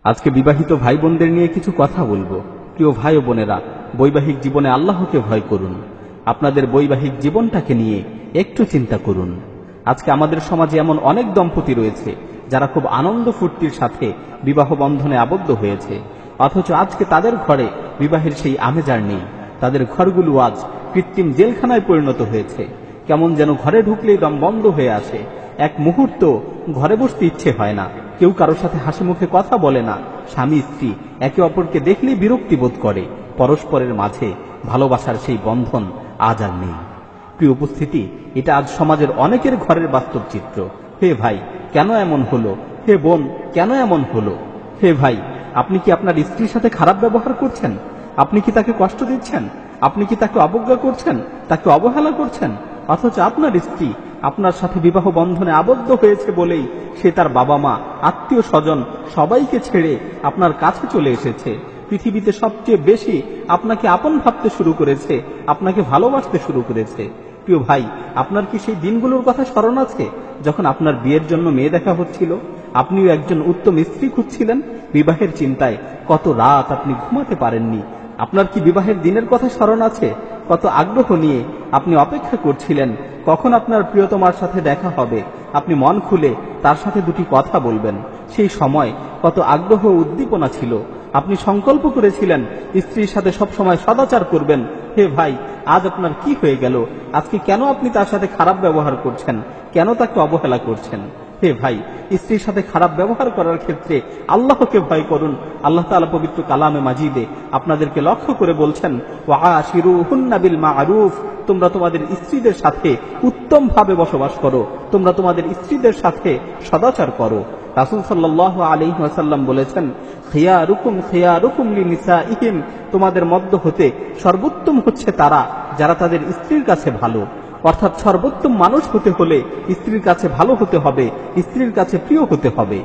আজকে বিবাহিত ভাই বোনদের নিয়ে কিছু কথা বলবো। প্রিয় ভাই ও বোনেরা, বৈবাহিক জীবনে আল্লাহকে ভয় করুন। আপনাদের বৈবাহিক জীবনটাকে নিয়ে একটু চিন্তা করুন। আজকে আমাদের সমাজে এমন অনেক দম্পতি রয়েছে যারা খুব আনন্দ ফুর্তির সাথে বিবাহ বন্ধনে আবদ্ধ হয়েছে, অথচ আজকে তাদের ঘরে বিবাহের সেই আমেজ আর নেই। তাদের ঘরগুলো আজ কৃত্রিম জেলখানায় পরিণত হয়েছে। কেমন যেন ঘরে ঢুকলেই দম বন্ধ হয়ে আসে, এক মুহূর্ত ঘরে বসতে ইচ্ছে হয় না, কেউ কারোর সাথে হাসি মুখে কথা বলে না, স্বামী স্ত্রী একে অপরকে দেখলেই বিরক্তি বোধ করে। পরস্পরের মাঝে ভালোবাসার সেই বন্ধন আজ আর নেই। প্রিয় উপস্থিতি, এটা আজ সমাজের অনেকের ঘরের বাস্তব চিত্র। হে ভাই, কেন এমন হলো? হে বোন, কেন এমন হলো? হে ভাই, আপনি কি আপনার স্ত্রীর সাথে খারাপ ব্যবহার করছেন? আপনি কি তাকে কষ্ট দিচ্ছেন? আপনি কি তাকে অবজ্ঞা করছেন, তাকে অবহেলা করছেন? অথচ আপনার স্ত্রী আপনার সাথে বিবাহ বন্ধনে আবদ্ধ হয়েছে বলেই সে তার বাবা মা, আত্মীয় স্বজন সবাইকে ছেড়ে আপনার কাছে চলে এসেছে। পৃথিবীতে সবচেয়ে বেশি আপনাকে আপন ভাবতে শুরু করেছে, আপনাকে ভালোবাসতে শুরু করেছে। প্রিয় ভাই, আপনার কি সেই দিনগুলোর কথা স্মরণ আছে যখন আপনার বিয়ের জন্য মেয়ে দেখা হচ্ছিল? আপনিও একজন উত্তম স্ত্রী খুঁজছিলেন। বিবাহের চিন্তায় কত রাত আপনি ঘুমাতে পারেননি। আপনার কি বিবাহের দিনের কথা স্মরণ আছে? কত আগ্রহ নিয়ে আপনি অপেক্ষা করছিলেন কখন আপনার প্রিয়তমার সাথে দেখা হবে, আপনি মন খুলে তার সাথে দুটি কথা বলবেন। সেই সময় কত আগ্রহ ও উদ্দীপনা ছিল। আপনি সংকল্প করেছিলেন স্ত্রীর সাথে সবসময় সদাচার করবেন। হে ভাই, আজ আপনার কি হয়ে গেল? আজকে কেন আপনি তার সাথে খারাপ ব্যবহার করছেন? কেন তাকে অবহেলা করছেন? হে ভাই, স্ত্রীর সাথে খারাপ ব্যবহার করার ক্ষেত্রে আল্লাহকে ভয় করুন। আল্লাহ তাআলা পবিত্র কালামে মাজিদে আপনাদেরকে লক্ষ্য করে বলছেন, ওয়াআশিরুহুন্না বিল মা'রুফ, তোমরা তোমাদের স্ত্রীদের সাথে উত্তম ভাবে বসবাস করো, তোমরা তোমাদের স্ত্রীদের সাথে সদাচার করো। রাসূল সাল্লাল্লাহু আলাইহি ওয়াসাল্লাম বলেছেন, খিয়ারুকুম খিয়ারুকুম লিনিসাইহিম, তোমাদের মধ্য হতে সর্বোত্তম হচ্ছে তারা যারা তাদের স্ত্রীর কাছে ভালো। অর্থাৎ সর্বোত্তম মানুষ হতে হলে স্ত্রীর কাছে ভালো হতে হবে, স্ত্রীর কাছে প্রিয় হতে হবে।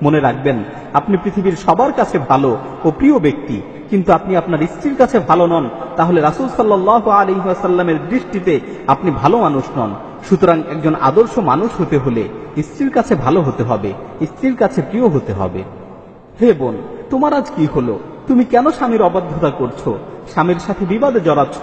মনে রাখবেন, আপনি পৃথিবীর সবার কাছে ভালো ও প্রিয় ব্যক্তি, কিন্তু আপনি আপনার স্ত্রীর কাছে ভালো নন, তাহলে রাসূল সাল্লাল্লাহু আলাইহি ওয়াসাল্লামের দৃষ্টিতে আপনি ভালো মানুষ নন। সুতরাং একজন আদর্শ মানুষ হতে হলে স্ত্রীর কাছে ভালো হতে হবে, স্ত্রীর কাছে প্রিয় হতে হবে। হে বোন, তোমার আজ কি হলো? তুমি কেন স্বামীর অবাধ্যতা করছো, স্বামীর সাথে বিবাদে জড়াচ্ছ?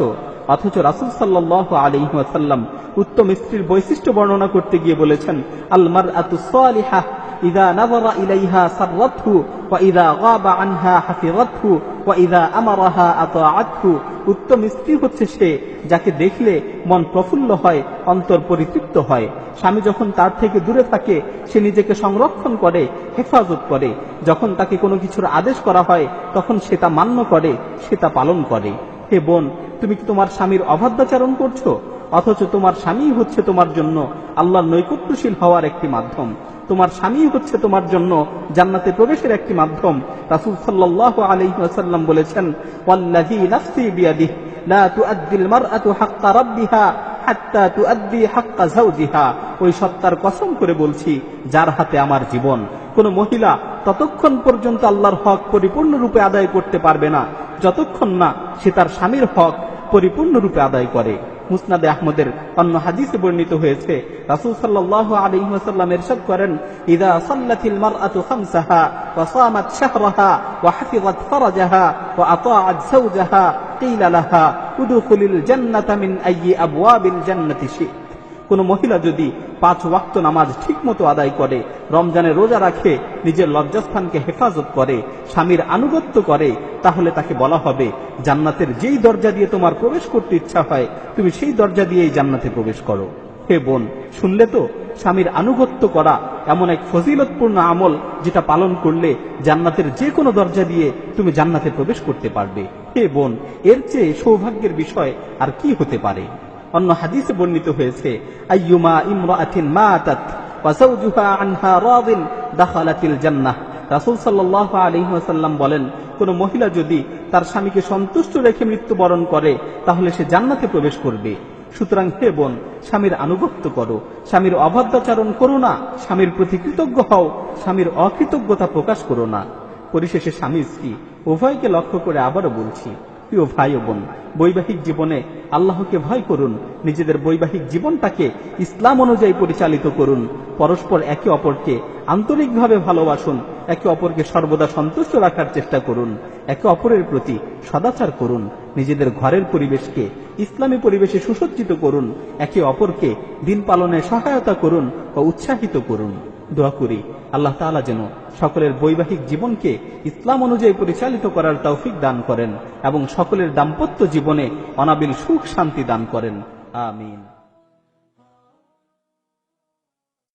অথচ রাসূল সাল্লাল্লাহু আলাইহি ওয়াসাল্লাম উত্তম স্ত্রীর বৈশিষ্ট্য বর্ণনা করতে গিয়ে বলেছেন, আল মারআতু সালিহাহ ইযা নাযারা ইলাইহা সাররাতহু ওয়া ইযা গাবা আনহা হাফিরাতহু ওয়া ইযা আমারাহা আতাআতহু। উত্তম স্ত্রী হচ্ছে সে যাকে দেখলে মন প্রফুল্ল হয়, অন্তর পরিতৃপ্ত হয়। স্বামী যখন তার থেকে দূরে থাকে সে নিজেকে সংরক্ষণ করে, হেফাজত করে। যখন তাকে কোনো কিছুর আদেশ করা হয় তখন সে তা মান্য করে, সে তা পালন করে। হে বোন, তুমি কি তোমার স্বামীর অবাধ্যাচরণ করছো? অথচ তোমার স্বামী হচ্ছে তোমার জন্য আল্লাহর নৈকট্যশীল হওয়ার একটি মাধ্যম। তোমার স্বামী হচ্ছে তোমার জন্য জান্নাতে প্রবেশের একটি মাধ্যম। রাসূল সাল্লাল্লাহু আলাইহি ওয়াসাল্লাম বলেছেন, ওয়াল্লাযী নাফসি বিয়াদিহি লা তুআদ্দিল মারআতু হাক্কা রাব্বিহা হাত্তা তুআদ্দি হাক্কা যাওজিহা। ওই সত্তার কসম করে বলছি যার হাতে আমার জীবন, কোন মহিলা ততক্ষণ পর্যন্ত আল্লাহর হক পরিপূর্ণরূপে আদায় করতে পারবে না যতক্ষণ না সে তার স্বামীর হক পরিপূর্ণরূপে আদায় করে। মুসনাদে আহমদের অন্য হাদিসে বর্ণিত হয়েছে, রাসূল সাল্লাল্লাহু আলাইহি ওয়াসাল্লাম ইরশাদ করেন, ইযা সাল্লাতিল মারআতু খামসাহা ওয়া সামাত শাহরাহা ওয়া হাফিযাত ফারাজাহা ওয়া আতাআত যাওজাহা কিলা লাহা উদখুলিল জান্নাতা মিন আইয়ি আবওয়াবিল জান্নাতি শি। কোন মহিলা যদি 5 ওয়াক্ত নামাজ ঠিকমতো আদায় করে, রমজানে রোজা রাখে, নিজের লজ্জাস্থানকে হেফাজত করে, স্বামীর আনুগত্য করে, তাহলে তাকে বলা হবে জান্নাতের যেই দরজা দিয়ে তোমার প্রবেশ করতে ইচ্ছা হয় তুমি সেই দরজা দিয়েই জান্নাতে প্রবেশ করো। হে বোন, শুনলে তো, স্বামীর আনুগত্য করা এমন এক ফজিলতপূর্ণ আমল যেটা পালন করলে জান্নাতের যে কোনো দরজা দিয়ে তুমি জান্নাতে প্রবেশ করতে পারবে। হে বোন, এর চেয়ে সৌভাগ্যের বিষয় আর কি হতে পারে? অন্য হাদিসে বর্ণিত হয়েছে, আইয়ুমা ইমরাআতিন মাতাত ওয়া যাওজুহা আনহা রাদিন দাখালাতিল জান্নাহ। রাসূল সাল্লাল্লাহু আলাইহি ওয়াসাল্লাম বলেন, কোন মহিলা যদি তার স্বামীকে সন্তুষ্ট রেখে মৃত্যুবরণ করে তাহলে সে জান্নাতে প্রবেশ করবে। সুতরাং হে বোন, স্বামীর আনুগত্য করো, স্বামীর অবাধ্যাচরণ করো না, স্বামীর প্রতি কৃতজ্ঞ হও, স্বামীর অকৃতজ্ঞতা প্রকাশ করো না। পরিশেষে স্বামী স্ত্রী উভয়কে লক্ষ্য করে আবারও বলছি, প্রিয় ভাই ও বোন, বৈবাহিক জীবনে আল্লাহকে ভয় করুন, নিজেদের বৈবাহিক জীবনটাকে ইসলাম অনুযায়ী পরিচালিত করুন, পরস্পর একে অপরকে আন্তরিকভাবে ভালোবাসুন, একে অপরকে সর্বদা সন্তুষ্ট রাখার চেষ্টা করুন। একে অপরের প্রতি সদাচার করুন। নিজেদের ঘরের পরিবেশকে ইসলামী পরিবেশে সুসজ্জিত করুন। একে অপরকে দিন পালনে সহায়তা করুন ও উৎসাহিত করুন। দোয়া করি আল্লাহ তাআলা যেন সকলের বৈবাহিক জীবনকে ইসলাম অনুযায়ী পরিচালিত করার তৌফিক দান করেন এবং সকলের দাম্পত্য জীবনে অনাবিল সুখ শান্তি দান করেন। আমিন।